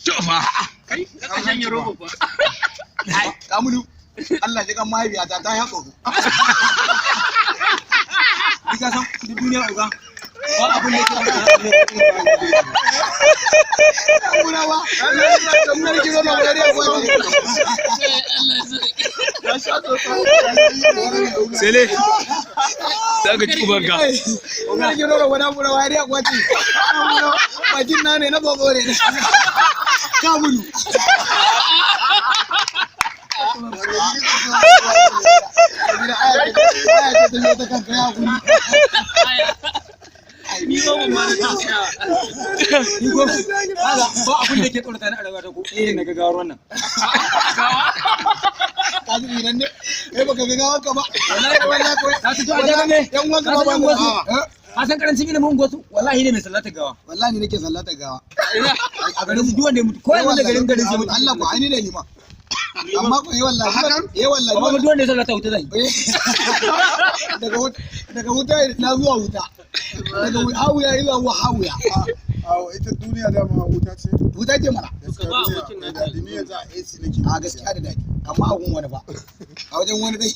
to fa kai ka shanye rogo fa Kamulu Allah ya kan mahaifiyata ta ya tsoro ni ka san duniya uga ba abin da ke Kamula ba kamar kiro da wani abu Sele daga ci ubanka kamar kiro da wani abu wani abu bakin na ne na bobore Kamulu ni ba mun ma ta tsaya ni go ba abin da ke tsorata ni a rayuwa ta ko irin na gagawar wannan ka ji idan ne baka gagawar ka ba wallahi ko ta ci to a ne yan uwan ka ba ka san karancin ilimin gosu wallahi ne mai sallata gawa wallahi ne nake sallata gawa a garin su duk wanda ya mutu ko wanda garin su mutu Allah ko ai ne lima amma ko wallahi amma duk wanda ya sallata wuta zai daga wuta na zuwa wuta daga hawiya zuwa hawiya ita duniya da ma wuta ce mana duniya za a AC nake a gaskiya da dadi amma a gun wani ba a wajen wani dai